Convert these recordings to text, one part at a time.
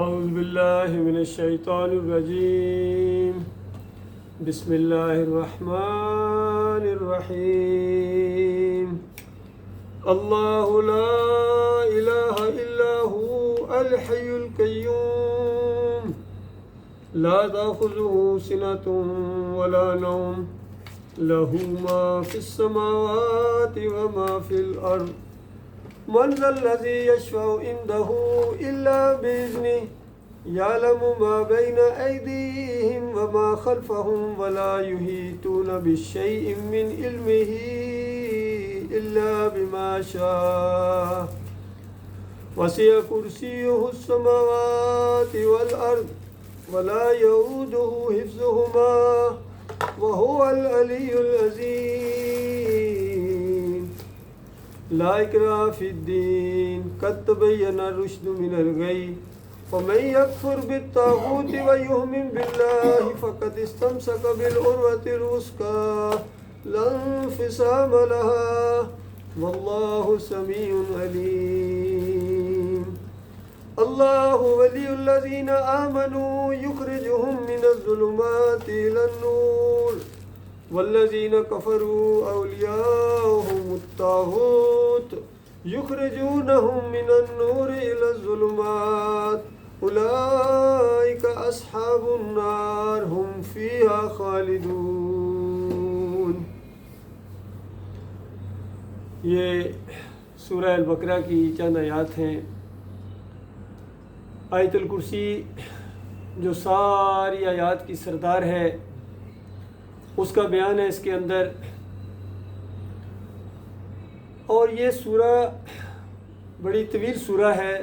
اعوذ باللہ من الشیطان الرجیم بسم اللہ الرحمن الرحیم اللہ لا الہ الا هو الحی القیوم لا تأخذه سنة ولا نوم له ما في السماوات وما في الأرض من ذا الذي يشفع عنده إلا بإذنه يعلم ما بين أيديهم وما خلفهم ولا يحيطون بشيء من علمه إلا بما شاء وسع كرسيه السماوات والأرض ولا يؤوده حفظهما وهو العلي العظيم لا إكراه في الدين قد تبين الرشد من الغي ومن يكفر بالطاغوت ويؤمن بالله فقد استمسك بالعروة الوثقى لا انفصام لها والله سميع عليم الله ولي الذين آمنوا يخرجهم من الظلمات إلى النور والذين كفروا أولياؤهم الطاغوت يخرجونهم من النور إلى الظلمات أولئك أصحاب النار هم فيها خالدون۔ یہ سورہ البقرہ کی چند آیات ہیں۔ آیت الکرسی جو ساری آیات کی سردار ہے اس کا بیان ہے اس کے اندر، اور یہ سورہ بڑی طویل سورہ ہے۔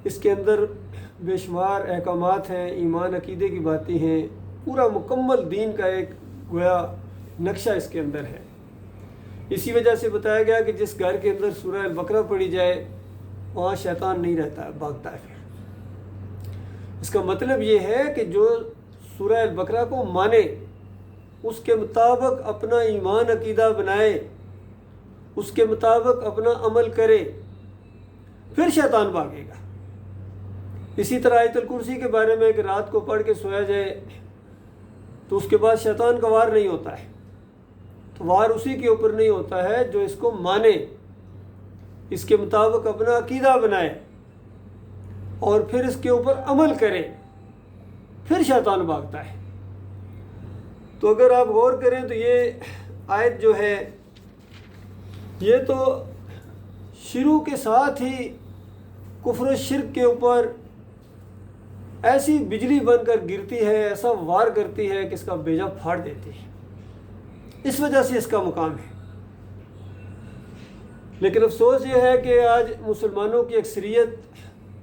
اس کے اندر بے شمار احکامات ہیں، ایمان عقیدے کی باتیں ہیں، پورا مکمل دین کا ایک گویا نقشہ اس کے اندر ہے۔ اسی وجہ سے بتایا گیا کہ جس گھر کے اندر سورہ البقرہ پڑھی جائے وہاں شیطان نہیں رہتا ہے، بھاگتا ہے۔ پھر اس کا مطلب یہ ہے کہ جو سورہ البقرہ کو مانے، اس کے مطابق اپنا ایمان عقیدہ بنائے، اس کے مطابق اپنا عمل کرے، پھر شیطان بھاگے گا۔ اسی طرح آیت الکرسی کے بارے میں کہ رات کو پڑھ کے سویا جائے تو اس کے بعد شیطان کا وار نہیں ہوتا ہے، تو وار اسی کے اوپر نہیں ہوتا ہے جو اس کو مانے، اس کے مطابق اپنا عقیدہ بنائے اور پھر اس کے اوپر عمل کرے، پھر شیطان بھاگتا ہے۔ تو اگر آپ غور کریں تو یہ آیت جو ہے یہ تو شروع کے ساتھ ہی کفر و شرک کے اوپر ایسی بجلی بن کر گرتی ہے، ایسا وار کرتی ہے کہ اس کا بیجا پھاڑ دیتی ہے۔ اس وجہ سے اس کا مقام ہے۔ لیکن افسوس یہ ہے کہ آج مسلمانوں کی اکثریت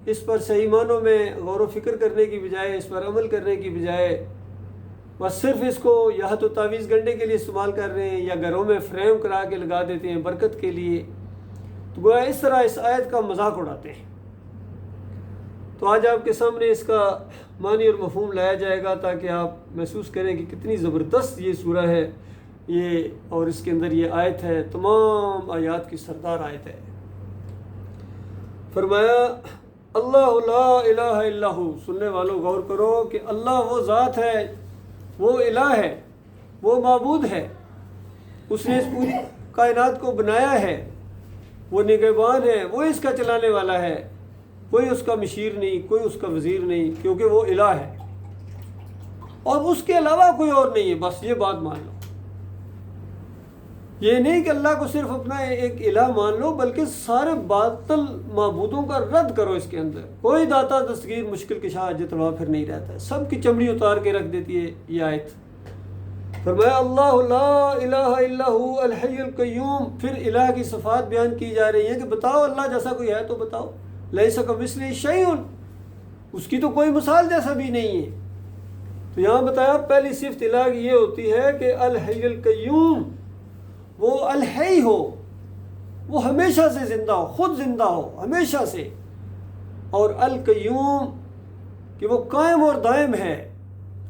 اس پر صحیح معنوں میں غور و فکر کرنے کی بجائے، اس پر عمل کرنے کی بجائے بس صرف اس کو یا تو تعویذ گنڈے کے لیے استعمال کر رہے ہیں یا گھروں میں فریم کرا کے لگا دیتے ہیں برکت کے لیے، تو گویا اس طرح اس آیت کا مذاق اڑاتے ہیں۔ تو آج آپ کے سامنے اس کا معنی اور مفہوم لایا جائے گا تاکہ آپ محسوس کریں کہ کتنی زبردست یہ سورہ ہے یہ، اور اس کے اندر یہ آیت ہے، تمام آیات کی سردار آیت ہے۔ فرمایا اللہ لا الہ الا ہو، سننے والوں غور کرو کہ اللہ وہ ذات ہے، وہ الہ ہے، وہ معبود ہے، اس نے اس پوری کائنات کو بنایا ہے، وہ نگہبان ہے، وہ اس کا چلانے والا ہے، کوئی اس کا مشیر نہیں، کوئی اس کا وزیر نہیں، کیونکہ وہ الہ ہے اور اس کے علاوہ کوئی اور نہیں ہے۔ بس یہ بات مان لو، یہ نہیں کہ اللہ کو صرف اپنا ایک الہ مان لو، بلکہ سارے باطل معبودوں کا رد کرو۔ اس کے اندر کوئی داتا دستگیر مشکل کشا جتوا پھر نہیں رہتا ہے، سب کی چمڑی اتار کے رکھ دیتی ہے یہ آیت۔ فرمایا اللہ لا الہ الا هو الحی القیوم، پھر الہ کی صفات بیان کی جا رہی ہیں کہ بتاؤ اللہ جیسا کوئی ہے تو بتاؤ، لیس کمثلہ شیء، اس کی تو کوئی مثال جیسا بھی نہیں ہے۔ تو یہاں بتایا پہلی صفت الہ کی یہ ہوتی ہے کہ الحی القیوم، وہ الحی ہو، وہ ہمیشہ سے زندہ ہو، خود زندہ ہو ہمیشہ سے، اور القیوم کہ وہ قائم اور دائم ہے،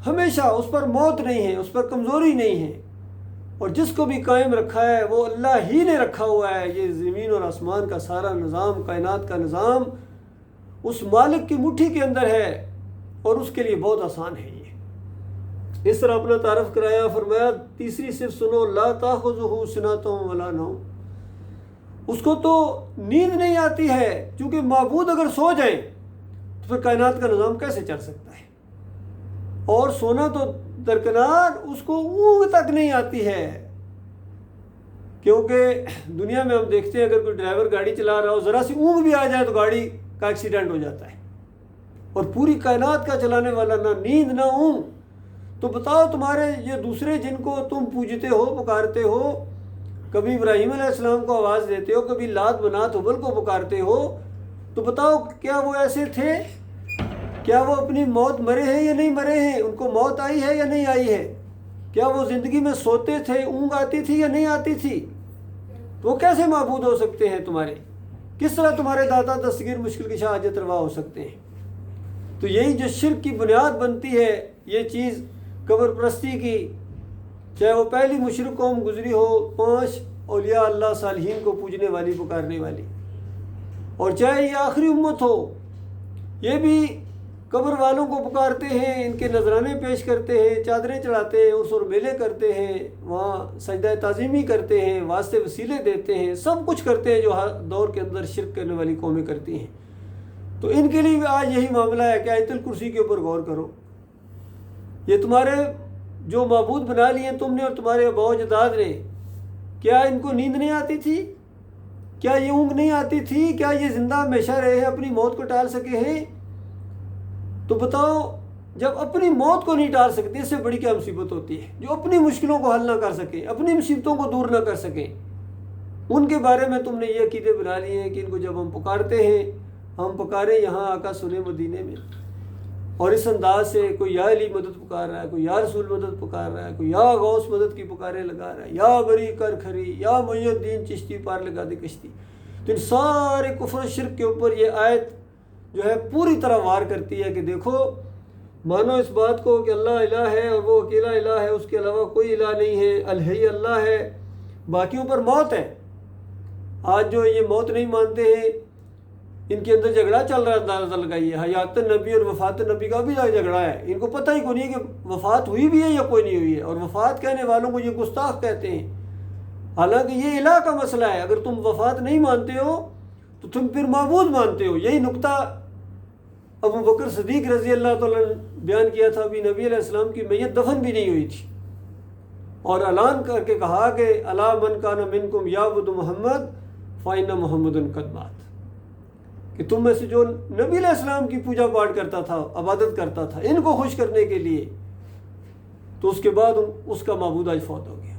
ہمیشہ اس پر موت نہیں ہے، اس پر کمزوری نہیں ہے، اور جس کو بھی قائم رکھا ہے وہ اللہ ہی نے رکھا ہوا ہے۔ یہ زمین اور آسمان کا سارا نظام، کائنات کا نظام اس مالک کی مٹھی کے اندر ہے اور اس کے لیے بہت آسان ہے یہ۔ اس طرح اپنا تعارف کرایا، فرمایا تیسری صرف سنو، لا تاخذہ سنۃ ولا نوم، اس کو تو نیند نہیں آتی ہے، کیونکہ معبود اگر سو جائیں تو پھر کائنات کا نظام کیسے چل سکتا ہے؟ اور سونا تو درکنار، اس کو اونگ تک نہیں آتی ہے، کیونکہ دنیا میں ہم دیکھتے ہیں اگر کوئی ڈرائیور گاڑی چلا رہا ہو، ذرا سی اونگ بھی آ جائے تو گاڑی کا ایکسیڈنٹ ہو جاتا ہے۔ اور پوری کائنات کا چلانے والا نہ نیند نہ اونگ، تو بتاؤ تمہارے یہ دوسرے جن کو تم پوجتے ہو پکارتے ہو، کبھی ابراہیم علیہ السلام کو آواز دیتے ہو، کبھی لات منات ہبل کو پکارتے ہو، تو بتاؤ کیا وہ ایسے تھے؟ کیا وہ اپنی موت مرے ہیں یا نہیں مرے ہیں؟ ان کو موت آئی ہے یا نہیں آئی ہے؟ کیا وہ زندگی میں سوتے تھے، اونگ آتی تھی یا نہیں آتی تھی؟ تو وہ کیسے معبود ہو سکتے ہیں تمہارے؟ کس طرح تمہارے داتا دستگیر مشکل کشا حاجت روا ہو سکتے ہیں؟ تو یہی جو شرک کی بنیاد بنتی ہے یہ چیز قبر پرستی کی، چاہے وہ پہلی مشرک قوم گزری ہو 5 اولیاء اللہ صالحین کو پوجنے والی پکارنے والی، اور چاہے یہ آخری امت ہو، یہ بھی قبر والوں کو پکارتے ہیں، ان کے نذرانے پیش کرتے ہیں، چادریں چڑھاتے ہیں، عرس اور میلے کرتے ہیں، وہاں سجدہ تعظیمی کرتے ہیں، واسطے وسیلے دیتے ہیں، سب کچھ کرتے ہیں جو ہر دور کے اندر شرک کرنے والی قومیں کرتی ہیں۔ تو ان کے لیے بھی آج یہی معاملہ ہے کہ آیت الکرسی کے اوپر غور کرو۔ یہ تمہارے جو معبود بنا لیے تم نے اور تمہارے آباء و اجداد نے، کیا ان کو نیند نہیں آتی تھی؟ کیا یہ اونگ نہیں آتی تھی؟ کیا یہ زندہ ہمیشہ رہے ہیں، اپنی موت کو ٹال سکے ہیں؟ تو بتاؤ، جب اپنی موت کو نہیں ٹال سکتے، اس سے بڑی کیا مصیبت ہوتی ہے؟ جو اپنی مشکلوں کو حل نہ کر سکیں، اپنی مصیبتوں کو دور نہ کر سکیں، ان کے بارے میں تم نے یہ عقیدے بنا لیے ہیں کہ ان کو جب ہم پکارتے ہیں، ہم پکارے یہاں آقا سنے مدینے میں، اور اس انداز سے کوئی یا علی مدد پکار رہا ہے، کوئی یا رسول مدد پکار رہا ہے، کوئی یا غوث مدد کی پکارے لگا رہا ہے، یا بری کر کھری، یا محی الدین چشتی پار لگا دے کشتی۔ تو ان سارے کفر و شرک کے اوپر یہ آیت جو ہے پوری طرح وار کرتی ہے کہ دیکھو، مانو اس بات کو کہ اللہ الہ ہے اور وہ اکیلا الہ ہے، اس کے علاوہ کوئی الہ نہیں ہے، الحی اللہ ہے، باقیوں پر موت ہے۔ آج جو یہ موت نہیں مانتے ہیں، ان کے اندر جھگڑا چل رہا ہے، اندازہ لگائیے، حیات نبی اور وفات نبی کا بھی جھگڑا ہے۔ ان کو پتہ ہی کوئی نہیں کہ وفات ہوئی بھی ہے یا کوئی نہیں ہوئی ہے، اور وفات کہنے والوں کو یہ گستاخ کہتے ہیں، حالانکہ یہ الہ کا مسئلہ ہے۔ اگر تم وفات نہیں مانتے ہو تو تم پھر معبود مانتے ہو۔ یہی نقطہ ابو بکر صدیق رضی اللہ تعالیٰ نے بیان کیا تھا، ابھی نبی علیہ السلام کی میت دفن بھی نہیں ہوئی تھی، اور اعلان کر کے کہا کہ الا من کان منکم یعبد محمد فإن محمد قد مات، کہ تم میں سے جو نبی علیہ السلام کی پوجا پاٹ کرتا تھا، عبادت کرتا تھا ان کو خوش کرنے کے لیے، تو اس کے بعد اس کا معبود آج فوت ہو گیا۔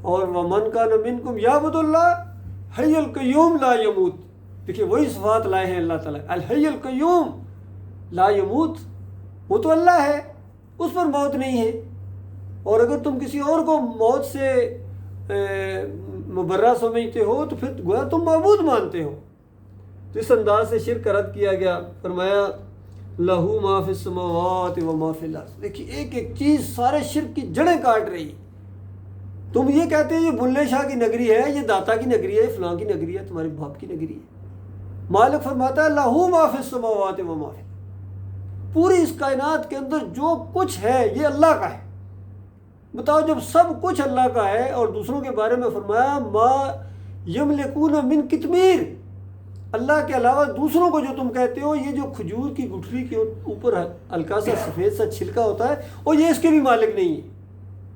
اور وَمَنْ كَانَ مِنْكُمْ يَعْبُدُ اللَّهَ حَيَّ الْقَيُّومُ لَا يَمُوتُ، دیکھیے وہی صفات لائے ہیں اللہ تعالیٰ، الحی القیوم لا یموت، وہ تو اللہ ہے، اس پر موت نہیں ہے۔ اور اگر تم کسی اور کو موت سے مبرہ سمجھتے ہو تو پھر گویا تم معبود مانتے ہو۔ تو اس انداز سے شرک کا رد کیا گیا۔ فرمایا لہو ما فی السماوات و ما فی الارض، دیکھیے ایک ایک چیز سارے شرک کی جڑیں کاٹ رہی۔ تم یہ کہتے ہیں یہ بلے شاہ کی نگری ہے، یہ داتا کی نگری ہے، فلاں کی نگری ہے، تمہارے باپ کی نگری ہے۔ مالک فرماتا ہے لہو ما فی السماوات و ما فی، پوری اس کائنات کے اندر جو کچھ ہے یہ اللہ کا ہے۔ بتاؤ، جب سب کچھ اللہ کا ہے اور دوسروں کے بارے میں فرمایا ما یملکون من قطمیر، اللہ کے علاوہ دوسروں کو جو تم کہتے ہو، یہ جو کھجور کی گٹھلی کے اوپر ہلکا سا سفید سا چھلکا ہوتا ہے، اور یہ اس کے بھی مالک نہیں ہے۔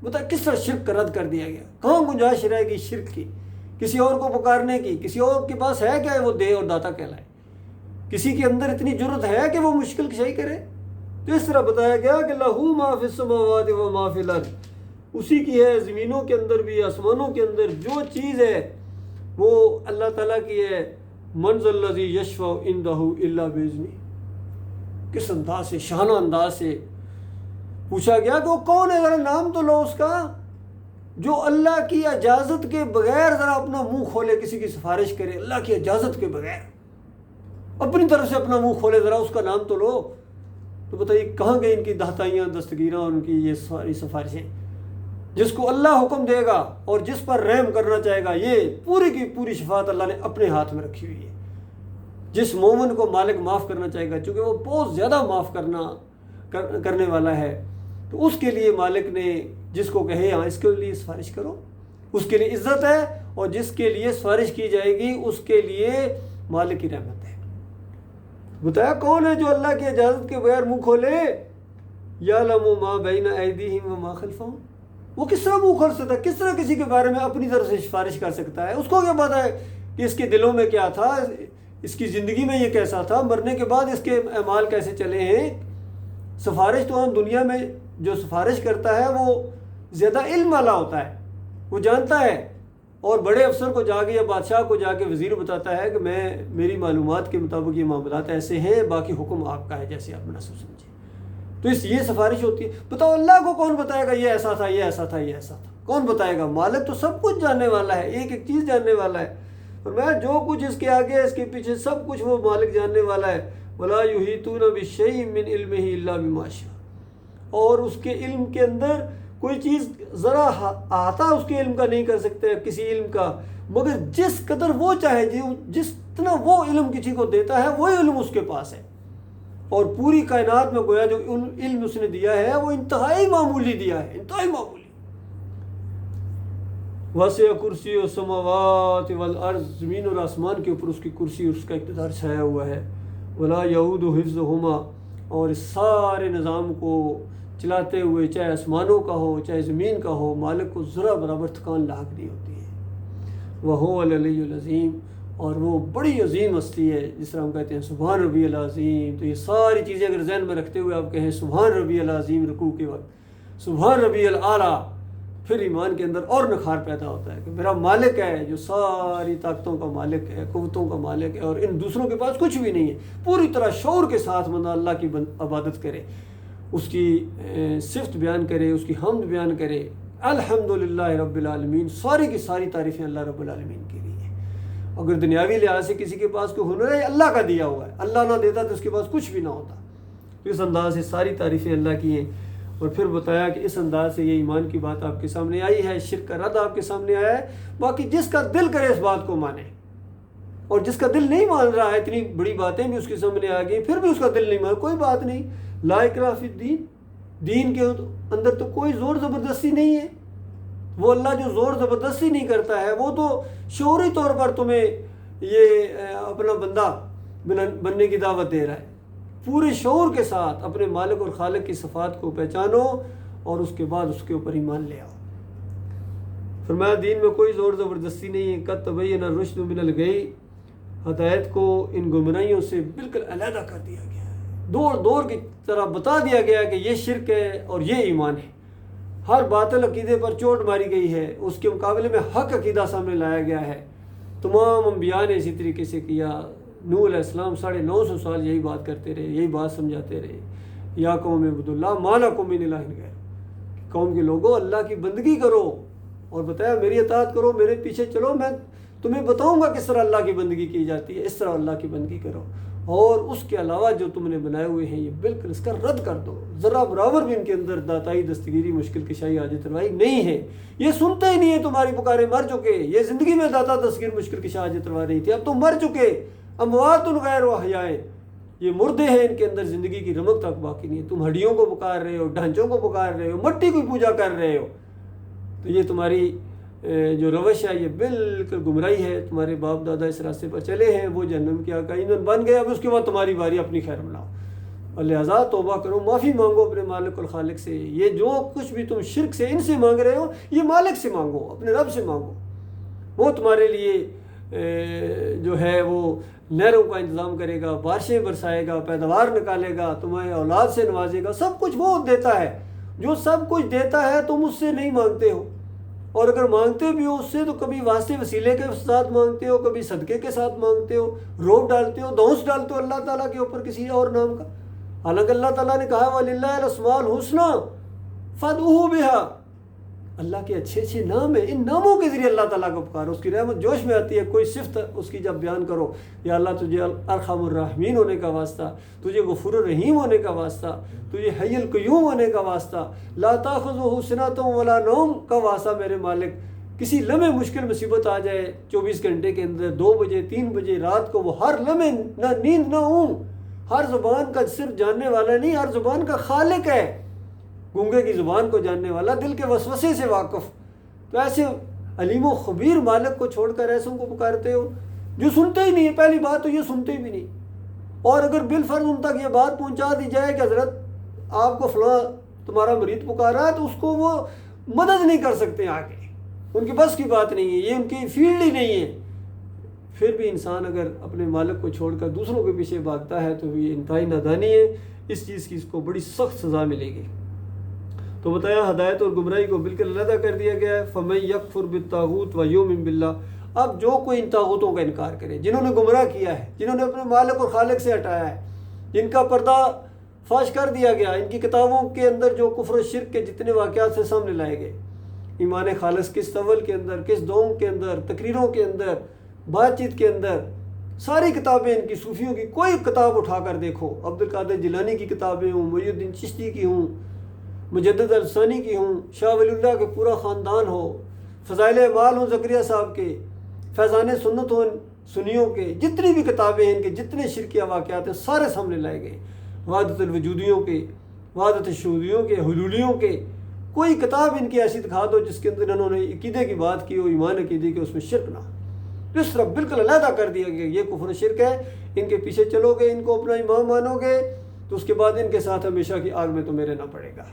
بتا کس طرح شرک کا رد کر دیا گیا؟ کہاں گنجائش رہے گی شرک کی، کسی اور کو پکارنے کی؟ کسی اور کے پاس ہے کیا وہ دے اور داتا کہلائے؟ کسی کے اندر اتنی جرت ہے کہ وہ مشکل کشائی کرے؟ تو اس طرح بتایا گیا کہ لہو ما فی السماوات و ما فی الارض، اسی کی ہے، زمینوں کے اندر بھی آسمانوں کے اندر جو چیز ہے وہ اللہ تعالیٰ کی ہے۔ من ذا الذی یشفع عندہ الا باذنہ، کس انداز سے، شان و انداز سے پوچھا گیا کہ وہ کون ہے، ذرا نام تو لو اس کا، جو اللہ کی اجازت کے بغیر ذرا اپنا منہ کھولے، کسی کی سفارش کرے اللہ کی اجازت کے بغیر، اپنی طرف سے اپنا منہ کھولے، ذرا اس کا نام تو لو۔ تو بتائیے کہاں گئی ان کی دہتائیاں، دستگیراں، ان کی یہ ساری سفارشیں؟ جس کو اللہ حکم دے گا اور جس پر رحم کرنا چاہے گا، یہ پوری کی پوری شفاعت اللہ نے اپنے ہاتھ میں رکھی ہوئی ہے۔ جس مومن کو مالک معاف کرنا چاہے گا، چونکہ وہ بہت زیادہ معاف کرنے والا ہے، تو اس کے لیے مالک نے جس کو کہے ہاں اس کے لیے سفارش کرو، اس کے لیے عزت ہے، اور جس کے لیے سفارش کی جائے گی اس کے لیے مالک کی رحمت ہے۔ بتایا کون ہے جو اللہ کی اجازت کے بغیر منہ کھولے؟ یعلم ما بین ایدیہم وما خلفہم، وہ کس طرح منہ کھول سکتا ہے؟ کس طرح کسی کے بارے میں اپنی طرف سے سفارش کر سکتا ہے؟ اس کو کیا پتا ہے کہ اس کے دلوں میں کیا تھا، اس کی زندگی میں یہ کیسا تھا، مرنے کے بعد اس کے اعمال کیسے چلے ہیں؟ سفارش تو ہم دنیا میں جو سفارش کرتا ہے وہ زیادہ علم والا ہوتا ہے، وہ جانتا ہے، اور بڑے افسر کو جا کے یا بادشاہ کو جا کے وزیر بتاتا ہے کہ میری معلومات کے مطابق یہ معاملات ایسے ہیں، باقی حکم آپ کا ہے جیسے آپ مناسب سمجھیں۔ تو یہ سفارش ہوتی ہے۔ بتاؤ اللہ کو کون بتائے گا یہ ایسا تھا، یہ ایسا تھا، یہ ایسا تھا؟ کون بتائے گا؟ مالک تو سب کچھ جاننے والا ہے، ایک ایک چیز جاننے والا ہے، اور میں جو کچھ اس کے آگے اس کے پیچھے سب کچھ وہ مالک جاننے والا ہے۔ وَلَا يُحِيطُونَ بِشَيْءٍ مِّنْ عِلْمِهِ إِلَّا بِمَا شَاءَ، اور اس کے علم کے اندر کوئی چیز ذرا احاطہ اس کے علم کا نہیں کر سکتے کسی علم کا، مگر جس قدر وہ چاہے، جس طرح وہ علم کسی کو دیتا ہے وہی علم اس کے پاس ہے، اور پوری کائنات میں گویا جو علم اس نے دیا ہے وہ انتہائی معمولی دیا ہے، انتہائی معمولی۔ وَسِعَ كُرْسِيُّهُ السَّمَاوَاتِ وَالْأَرْضِ، زمین اور آسمان کے اوپر اس کی کرسی اور اس کا اقتدار چھایا ہوا ہے۔ وَلَا يَئُودُهُ حِفْظُهُمَا، اور اس سارے نظام کو چلاتے ہوئے چاہے آسمانوں کا ہو چاہے زمین کا ہو، مالک کو ذرا برابر تھکان لاحق نہیں ہوتی ہے۔ وَهُوَ الْعَلِيُّ الْعَظِيمُ، اور وہ بڑی عظیم ہستی ہے، جس طرح ہم کہتے ہیں سبحان ربی العظیم، تو یہ ساری چیزیں اگر ذہن میں رکھتے ہوئے آپ کہیں سبحان ربی العظیم رکوع کے وقت، سبحان ربی الاعلیٰ، پھر ایمان کے اندر اور نکھار پیدا ہوتا ہے کہ میرا مالک ہے جو ساری طاقتوں کا مالک ہے، قوتوں کا مالک ہے، اور ان دوسروں کے پاس کچھ بھی نہیں ہے۔ پوری طرح شعور کے ساتھ بندہ اللہ کی عبادت کرے، اس کی صفت بیان کرے، اس کی حمد بیان کرے، الحمدللہ رب العالمین، ساری کی ساری تعریفیں اللہ رب العالمین کے لیے ہیں۔ اگر دنیاوی لحاظ سے کسی کے پاس کوئی ہنر ہے، اللہ کا دیا ہوا ہے، اللہ نہ دیتا تو اس کے پاس کچھ بھی نہ ہوتا۔ اس انداز سے ساری تعریفیں اللہ کی ہیں، اور پھر بتایا کہ اس انداز سے یہ ایمان کی بات آپ کے سامنے آئی ہے، شرک کا رد آپ کے سامنے آیا ہے۔ باقی جس کا دل کرے اس بات کو مانے، اور جس کا دل نہیں مان رہا ہے، اتنی بڑی باتیں بھی اس کے سامنے آ گئی پھر بھی اس کا دل نہیں مان، کوئی بات نہیں، لا اکراہ فی الدین، دین کے اندر تو کوئی زور زبردستی نہیں ہے۔ وہ اللہ جو زور زبردستی نہیں کرتا ہے، وہ تو شعوری طور پر تمہیں یہ اپنا بندہ بننے کی دعوت دے رہا ہے۔ پورے شعور کے ساتھ اپنے مالک اور خالق کی صفات کو پہچانو، اور اس کے بعد اس کے اوپر ایمان لے آؤ۔ فرمایا دین میں کوئی زور زبردستی نہیں ہے۔ قد تبین الرشد من الغی، ہدایت کو ان گمراہیوں سے بالکل علیحدہ کر دیا گیا ہے، دور دور کی طرح بتا دیا گیا کہ یہ شرک ہے اور یہ ایمان ہے۔ ہر باطل عقیدے پر چوٹ ماری گئی ہے، اس کے مقابلے میں حق عقیدہ سامنے لایا گیا ہے۔ تمام انبیاء نے اسی طریقے سے کیا۔ نوح علیہ السلام 950 سال یہی بات کرتے رہے، یہی بات سمجھاتے رہے، یا قوم عبد اللہ ما لکم من الہ غیرہ، قوم کے لوگوں اللہ کی بندگی کرو، اور بتایا میری اطاعت کرو، میرے پیچھے چلو، میں تمہیں بتاؤں گا کس طرح اللہ کی بندگی کی جاتی ہے، اس طرح اللہ کی بندگی کرو، اور اس کے علاوہ جو تم نے بنائے ہوئے ہیں یہ بالکل اس کا رد کر دو۔ ذرا برابر بھی ان کے اندر داتائی، دستگیری، مشکل کشائی، حاجت روائی نہیں ہے، یہ سنتے ہی نہیں ہے تمہاری پکارے، مر چکے۔ یہ زندگی میں داتا، دستگیر، مشکل کشا، حاجت روا نہیں تھی، اب تم مر چکے۔ اموات غیر احیاء، یہ مردے ہیں، ان کے اندر زندگی کی رمق تک باقی نہیں ہے۔ تم ہڈیوں کو پکار رہے ہو، ڈھانچوں کو پکار رہے ہو، مٹی کی پوجا کر رہے ہو، تو یہ تمہاری جو روش ہے یہ بالکل گمراہی ہے۔ تمہارے باپ دادا اس راستے پر چلے ہیں، وہ جہنم کے آقا ایندھن بن گئے، اب اس کے بعد تمہاری باری، اپنی خیر بناؤ، اور لہٰذا توبہ کرو، معافی مانگو اپنے مالک اور خالق سے۔ یہ جو کچھ بھی تم شرک سے ان سے مانگ رہے ہو، یہ مالک سے مانگو، اپنے رب سے مانگو، وہ تمہارے لیے جو ہے وہ نہروں کا انتظام کرے گا، بارشیں برسائے گا، پیداوار نکالے گا، تمہیں اولاد سے نوازے گا، سب کچھ وہ دیتا ہے۔ جو سب کچھ دیتا ہے تم اس سے نہیں مانگتے ہو، اور اگر مانگتے بھی ہو اس سے تو کبھی واسطے وسیلے کے ساتھ مانگتے ہو، کبھی صدقے کے ساتھ مانگتے ہو، روب ڈالتے ہو، دھونس ڈالتے ہو اللہ تعالیٰ کے اوپر کسی اور نام کا، حالانکہ اللہ تعالیٰ نے کہا وَلِلَّهِ الْأَسْمَاءُ الْحُسْنَىٰ فَادْعُوهُ بِهَا، اللہ کے اچھے اچھے نام ہیں، ان ناموں کے ذریعے اللہ تعالیٰ کو پکارو، اس کی رحمت جوش میں آتی ہے۔ کوئی صفت اس کی جب بیان کرو، یا اللہ تجھے ارحم الراحمین ہونے کا واسطہ، تجھے غفور الرحیم ہونے کا واسطہ، تجھے حی القیوم ہونے کا واسطہ، لا تاخذہ سنۃ ولا نوم کا واسطہ میرے مالک، کسی لمحے مشکل مصیبت آ جائے 24 گھنٹے کے اندر 2 بجے 3 بجے رات کو، وہ ہر لمحے نہ نیند نہ ہوں، ہر زبان کا صرف جاننے والا نہیں، ہر زبان کا خالق ہے، گونگے کی زبان کو جاننے والا، دل کے وسوسے سے واقف۔ تو ایسے علیم و خبیر مالک کو چھوڑ کر ایسوں کو پکارتے ہو جو سنتے ہی نہیں ہے۔ پہلی بات تو یہ سنتے بھی نہیں، اور اگر بالفرض ان تک یہ بات پہنچا دی جائے کہ حضرت آپ کو فلاں تمہارا مرید پکارا ہے، تو اس کو وہ مدد نہیں کر سکتے، آگے ان کی بس کی بات نہیں ہے، یہ ان کی فیلڈ ہی نہیں ہے۔ پھر بھی انسان اگر اپنے مالک کو چھوڑ کر دوسروں کے پیچھے بھاگتا ہے تو یہ انتہائی نادانی ہے، اس چیز کی اس کو بڑی سخت سزا ملے گی۔ تو بتایا ہدایت اور گمراہی کو بالکل علیحدہ کر دیا گیا ہے۔ فَمَن يَكْفُرْ بِالطَّاغُوتِ وَيُؤْمِن بِاللَّهِ، اب جو کوئی ان طاغوتوں کا انکار کرے، جنہوں نے گمراہ کیا ہے، جنہوں نے اپنے مالک اور خالق سے ہٹایا ہے، جن کا پردہ فاش کر دیا گیا، ان کی کتابوں کے اندر جو کفر و شرک کے جتنے واقعات سے سامنے لائے گئے، ایمان خالص کس اول کے اندر، کس دوم کے اندر، تقریروں کے اندر، بات چیت کے اندر، ساری کتابیں ان کی، صوفیوں کی کوئی کتاب اٹھا کر دیکھو، عبد القادر جیلانی کی کتابیں ہوں، محی الدین چشتی کی ہوں، مجدد الثانی کی ہوں، شاہ ولی اللہ کے پورا خاندان ہو، فضائل اعمال ہوں زکریا صاحب کے، فیضان سنت ہوں سنیوں کے، جتنی بھی کتابیں ہیں ان کے، جتنے شرکیہ واقعات ہیں سارے سامنے لائے گئے، وحدت الوجودیوں کے، وحدت الشہودیوں کے، حلولیوں کے، کوئی کتاب ان کی ایسی دکھا دو جس کے اندر انہوں نے عقیدے کی بات کی ہو، ایمان عقیدے کی، اس میں شرک نہ ہو۔ اس طرح بالکل علیحدہ کر دیا گیا، یہ کفر و شرک ہے، ان کے پیچھے چلو گے، ان کو اپنا امام مانو گے تو اس کے بعد ان کے ساتھ ہمیشہ کی آگ میں تمہیں رہنا پڑے گا۔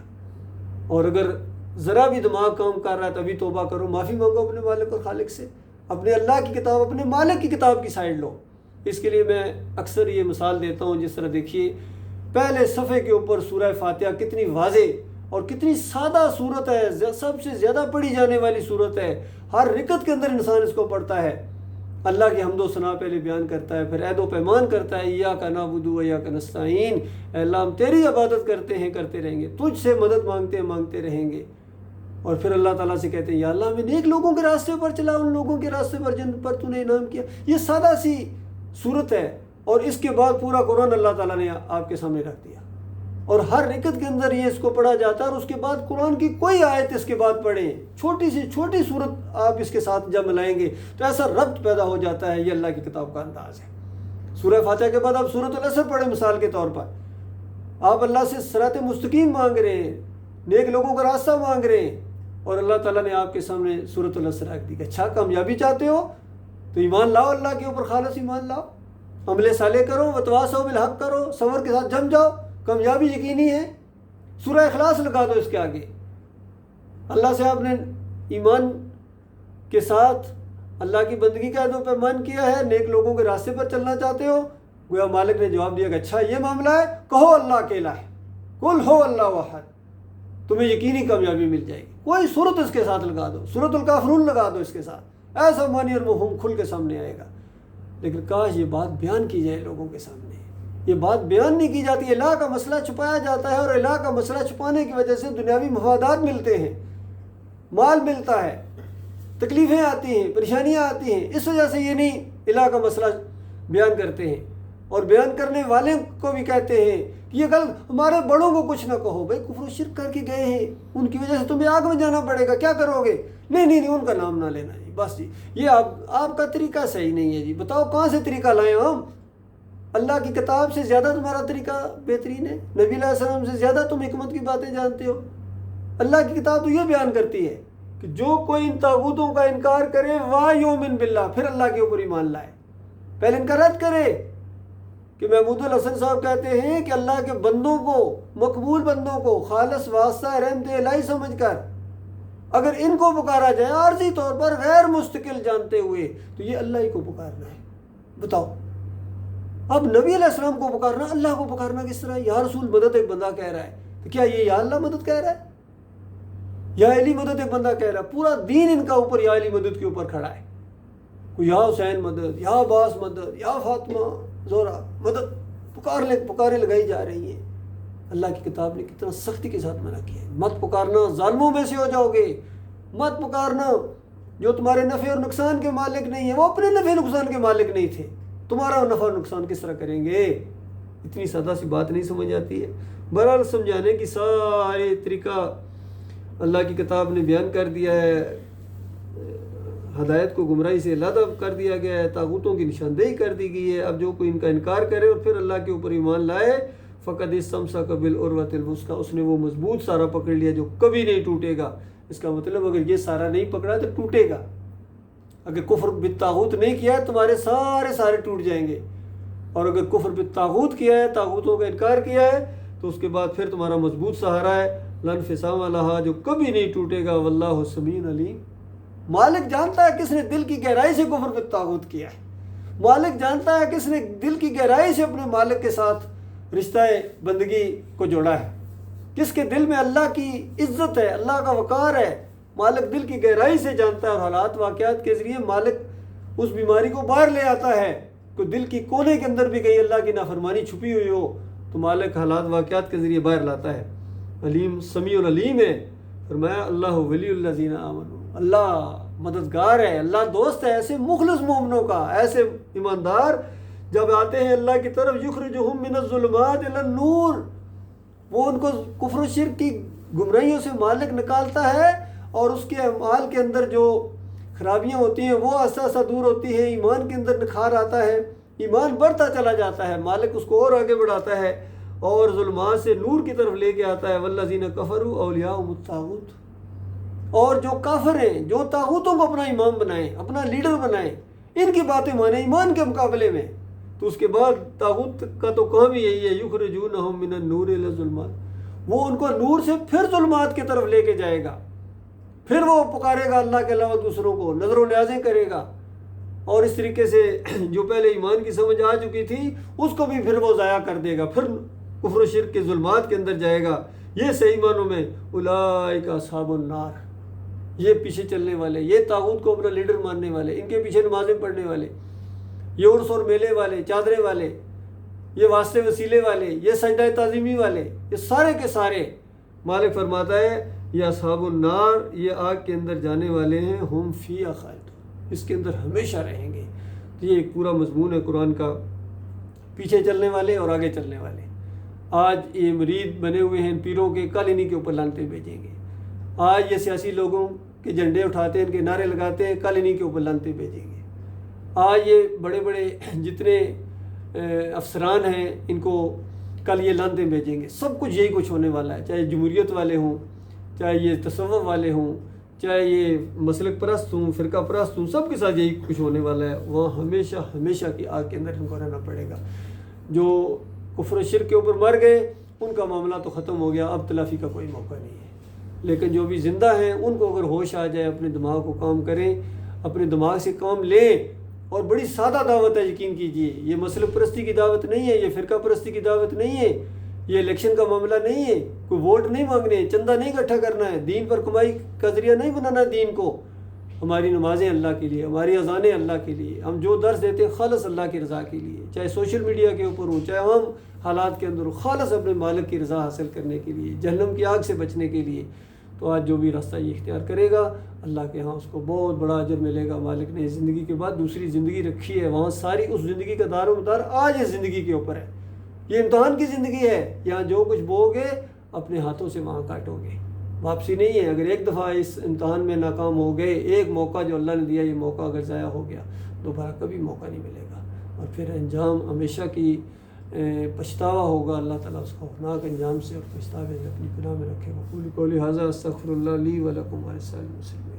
اور اگر ذرا بھی دماغ کام کر رہا ہے تبھی توبہ کرو، معافی مانگو اپنے مالک اور خالق سے، اپنے اللہ کی کتاب، اپنے مالک کی کتاب کی سائڈ لو۔ اس کے لیے میں اکثر یہ مثال دیتا ہوں، جس طرح دیکھیے پہلے صفحے کے اوپر سورہ فاتحہ کتنی واضح اور کتنی سادہ صورت ہے، سب سے زیادہ پڑھی جانے والی صورت ہے، ہر رکعت کے اندر انسان اس کو پڑھتا ہے، اللہ کی حمد و ثنا پہلے بیان کرتا ہے، پھر عہد و پیمان کرتا ہے، ایاک نعبد و ایاک نستعین، اے اللہ ہم تیری عبادت کرتے ہیں، کرتے رہیں گے، تجھ سے مدد مانگتے ہیں، مانگتے رہیں گے، اور پھر اللہ تعالیٰ سے کہتے ہیں یا اللہ ہمیں نیک لوگوں کے راستے پر چلا، ان لوگوں کے راستے پر جن پر تو نے انعام کیا۔ یہ سادہ سی صورت ہے، اور اس کے بعد پورا قرآن اللہ تعالیٰ نے آپ کے سامنے رکھ دیا، اور ہر رکعت کے اندر یہ اس کو پڑھا جاتا ہے، اور اس کے بعد قرآن کی کوئی آیت اس کے بعد پڑھیں، چھوٹی سی چھوٹی صورت آپ اس کے ساتھ جب ملائیں گے تو ایسا ربط پیدا ہو جاتا ہے۔ یہ اللہ کی کتاب کا انداز ہے۔ سورہ فاتحہ کے بعد آپ سورۃ العصر پڑھیں مثال کے طور پر، آپ اللہ سے صراط مستقیم مانگ رہے ہیں، نیک لوگوں کا راستہ مانگ رہے ہیں، اور اللہ تعالیٰ نے آپ کے سامنے سورۃ العصر رکھ دی کہ اچھا کامیابی چاہتے ہو تو ایمان لاؤ، اللہ کے اوپر خالص ایمان لاؤ، عمل صالح کرو، وتواصوا بالحق کرو، صبر کے ساتھ جم جاؤ، کامیابی یقینی ہے۔ سورہ اخلاص لگا دو اس کے آگے، اللہ سے آپ نے ایمان کے ساتھ اللہ کی بندگی کا عہد و پیمان کیا ہے، نیک لوگوں کے راستے پر چلنا چاہتے ہو، گویا مالک نے جواب دیا کہ اچھا یہ معاملہ ہے، کہو اللہ اکیلا ہے، قل ہو اللہ احد، تمہیں یقینی کامیابی مل جائے گی۔ کوئی صورت اس کے ساتھ لگا دو، سورۃ الکافرون لگا دو اس کے ساتھ، ایسا معنی اور مفہوم کھل کے سامنے آئے گا۔ لیکن کاش یہ بات بیان کی جائے لوگوں کے سامنے، یہ بات بیان نہیں کی جاتی، الہ کا مسئلہ چھپایا جاتا ہے، اور الہ کا مسئلہ چھپانے کی وجہ سے دنیاوی مفادات ملتے ہیں، مال ملتا ہے، تکلیفیں آتی ہیں، پریشانیاں آتی ہیں، اس وجہ سے یہ نہیں الہ کا مسئلہ بیان کرتے ہیں، اور بیان کرنے والے کو بھی کہتے ہیں کہ یہ غلط، ہمارے بڑوں کو کچھ نہ کہو، بھائی کفر و شرک کر کے گئے ہیں، ان کی وجہ سے تمہیں آگ میں جانا پڑے گا، کیا کرو گے؟ نہیں ان کا نام نہ لینا جی، بس جی یہ آپ کا طریقہ صحیح نہیں ہے جی، بتاؤ کہاں سے طریقہ لائیں ہم؟ اللہ کی کتاب سے زیادہ تمہارا طریقہ بہترین ہے، نبی علیہ السلام سے زیادہ تم حکمت کی باتیں جانتے ہو۔ اللہ کی کتاب تو یہ بیان کرتی ہے کہ جو کوئی ان طاغوتوں کا انکار کرے وَيُؤْمِن بِاللَّهِ، پھر اللہ کے اوپر ایمان لائے، پہلے ان کا رد کرے۔ کہ محمود الحسن صاحب کہتے ہیں کہ اللہ کے بندوں کو، مقبول بندوں کو خالص واسطہ رحمت الہی سمجھ کر اگر ان کو پکارا جائے عارضی طور پر غیر مستقل جانتے ہوئے، تو یہ اللہ ہی کو پکارنا ہے۔ بتاؤ اب نبی علیہ السلام کو پکارنا، اللہ کو پکارنا کس طرح؟ یا رسول مدد ایک بندہ کہہ رہا ہے، تو کیا یہ یا اللہ مدد کہہ رہا ہے؟ یا علی مدد ایک بندہ کہہ رہا ہے؟ پورا دین ان کا اوپر یا علی مدد کے اوپر کھڑا ہے، کوئی یا حسین مدد، یا عباس مدد، یا فاطمہ زہرا مدد، پکاریں لگائی جا رہی ہیں۔ اللہ کی کتاب نے کتنا سختی کے ساتھ منع کیا ہے، مت پکارنا، ظالموں میں سے ہو جاؤ گے، مت پکارنا جو تمہارے نفع اور نقصان کے مالک نہیں ہیں، وہ اپنے نفع نقصان کے مالک نہیں تھے، تمہارا نفع اور نقصان کس طرح کریں گے؟ اتنی سادہ سی بات نہیں سمجھ آتی ہے۔ بہرحال سمجھانے کی سارے طریقہ اللہ کی کتاب نے بیان کر دیا ہے۔ ہدایت کو گمراہی سے علیحدہ کر دیا گیا ہے، طاغوتوں کی نشاندہی کر دی گئی ہے۔ اب جو کوئی ان کا انکار کرے اور پھر اللہ کے اوپر ایمان لائے، فقد استمسک بالعروۃ الوثقی، اس نے وہ مضبوط سارا پکڑ لیا جو کبھی نہیں ٹوٹے گا۔ اس کا مطلب اگر یہ سارا نہیں پکڑا تو ٹوٹے گا۔ اگر کفر بالطاغوت نہیں کیا ہے تمہارے سارے ٹوٹ جائیں گے، اور اگر کفر بالطاغوت کیا ہے، طاغوتوں کا انکار کیا ہے، تو اس کے بعد پھر تمہارا مضبوط سہارا ہے لن فسام لہا، جو کبھی نہیں ٹوٹے گا۔ واللہ سمیع علیم، مالک جانتا ہے کس نے دل کی گہرائی سے کفر بالطاغوت کیا ہے، مالک جانتا ہے کس نے دل کی گہرائی سے اپنے مالک کے ساتھ رشتہ بندگی کو جوڑا ہے، کس کے دل میں اللہ کی عزت ہے، اللہ کا وقار ہے۔ مالک دل کی گہرائی سے جانتا ہے، اور حالات واقعات کے ذریعے مالک اس بیماری کو باہر لے آتا ہے۔ کوئی دل کی کونے کے اندر بھی کہیں اللہ کی نافرمانی چھپی ہوئی ہو تو مالک حالات واقعات کے ذریعے باہر لاتا ہے۔ علیم سمیع العلیم ہے۔ فرمایا اللہ ولی الذین آمنوا، اللہ مددگار ہے، اللہ دوست ہے ایسے مخلص مومنوں کا، ایسے ایماندار جب آتے ہیں اللہ کی طرف، یخرجہم من الظلمات الی النور، وہ ان کو کفر و شرک کی گمراہیوں سے مالک نکالتا ہے، اور اس کے اعمال کے اندر جو خرابیاں ہوتی ہیں وہ آہستہ آہستہ دور ہوتی ہیں، ایمان کے اندر نکھار آتا ہے، ایمان بڑھتا چلا جاتا ہے، مالک اس کو اور آگے بڑھاتا ہے اور ظلمات سے نور کی طرف لے کے آتا ہے۔ والذین کفروا اولیاءہم الطاغوت، اور جو کافر ہیں، جو طاغوتوں کو اپنا امام بنائیں، اپنا لیڈر بنائیں، ان کی باتیں مانیں ایمان کے مقابلے میں، تو اس کے بعد طاغوت کا تو کام ہی یہی ہے، یخرجونہم من النور الی الظلمات، وہ ان کو نور سے پھر ظلمات کی طرف لے کے جائے گا، پھر وہ پکارے گا اللہ کے علاوہ دوسروں کو، نظر و نیازیں کرے گا، اور اس طریقے سے جو پہلے ایمان کی سمجھ آ چکی تھی اس کو بھی پھر وہ ضائع کر دے گا، پھر کفر و شرک کے ظلمات کے اندر جائے گا۔ یہ صحیح معنوں میں اولئک اصحاب النار، یہ پیچھے چلنے والے، یہ طاغوت کو اپنا لیڈر ماننے والے، ان کے پیچھے نمازیں پڑھنے والے، یہ عرس اور میلے والے، چادریں والے، یہ واسطے وسیلے والے، یہ سجدہ تعظیمی والے، یہ سارے کے سارے مالک فرماتا ہے یہ اصحاب النار، یہ آگ کے اندر جانے والے ہیں، ہم فیہا خالدون، اس کے اندر ہمیشہ رہیں گے۔ تو یہ ایک پورا مضمون ہے قرآن کا، پیچھے چلنے والے اور آگے چلنے والے۔ آج یہ مرید بنے ہوئے ہیں پیروں کے، کل انہی کے اوپر لعنتیں بھیجیں گے۔ آج یہ سیاسی لوگوں کے جھنڈے اٹھاتے ہیں، ان کے نعرے لگاتے ہیں، کل انہی کے اوپر لعنتیں بھیجیں گے۔ آج یہ بڑے بڑے جتنے افسران ہیں ان کو کل یہ لعنتیں بھیجیں گے۔ سب کچھ یہی کچھ ہونے والا ہے، چاہے جمہوریت والے ہوں، چاہے یہ تصوف والے ہوں، چاہے یہ مسلک پرست ہوں، فرقہ پرست ہوں، سب کے ساتھ یہی کچھ ہونے والا ہے۔ وہاں ہمیشہ ہمیشہ کی آگ کے اندر ان کو رہنا پڑے گا۔ جو کفر و شرک کے اوپر مر گئے ان کا معاملہ تو ختم ہو گیا، اب تلافی کا کوئی موقع نہیں ہے۔ لیکن جو بھی زندہ ہیں ان کو اگر ہوش آ جائے، اپنے دماغ کو کام کریں، اپنے دماغ سے کام لیں، اور بڑی سادہ دعوت ہے، یقین کیجئے، یہ مسلک پرستی کی دعوت نہیں ہے، یہ فرقہ پرستی کی دعوت نہیں ہے، یہ الیکشن کا معاملہ نہیں ہے، کوئی ووٹ نہیں مانگنے، چندہ نہیں اکٹھا کرنا ہے، دین پر کمائی کا ذریعہ نہیں بنانا دین کو۔ ہماری نمازیں اللہ کے لیے، ہماری اذانیں اللہ کے لیے، ہم جو درس دیتے ہیں خالص اللہ کی رضا کے لیے، چاہے سوشل میڈیا کے اوپر ہوں، چاہے عام حالات کے اندر ہو، خالص اپنے مالک کی رضا حاصل کرنے کے لیے، جہنم کی آگ سے بچنے کے لیے۔ تو آج جو بھی راستہ یہ اختیار کرے گا اللہ کے ہاں اس کو بہت بڑا اجر ملے گا۔ مالک نے زندگی کے بعد دوسری زندگی رکھی ہے، وہاں ساری اس زندگی کا دار و مدار آج اس زندگی کے اوپر ہے۔ یہ امتحان کی زندگی ہے، یہاں جو کچھ بو گے اپنے ہاتھوں سے وہاں کاٹو گے، واپسی نہیں ہے۔ اگر ایک دفعہ اس امتحان میں ناکام ہو گئے، ایک موقع جو اللہ نے دیا، یہ موقع اگر ضائع ہو گیا دوبارہ کبھی موقع نہیں ملے گا، اور پھر انجام ہمیشہ کی پچھتاوا ہوگا۔ اللہ تعالیٰ اس کو خوفناک انجام سے اور پچھتاوے سے اپنی پناہ میں رکھے۔ وقول قولی ھذا استغفر اللہ لی ولکم ولسائر المسلمین۔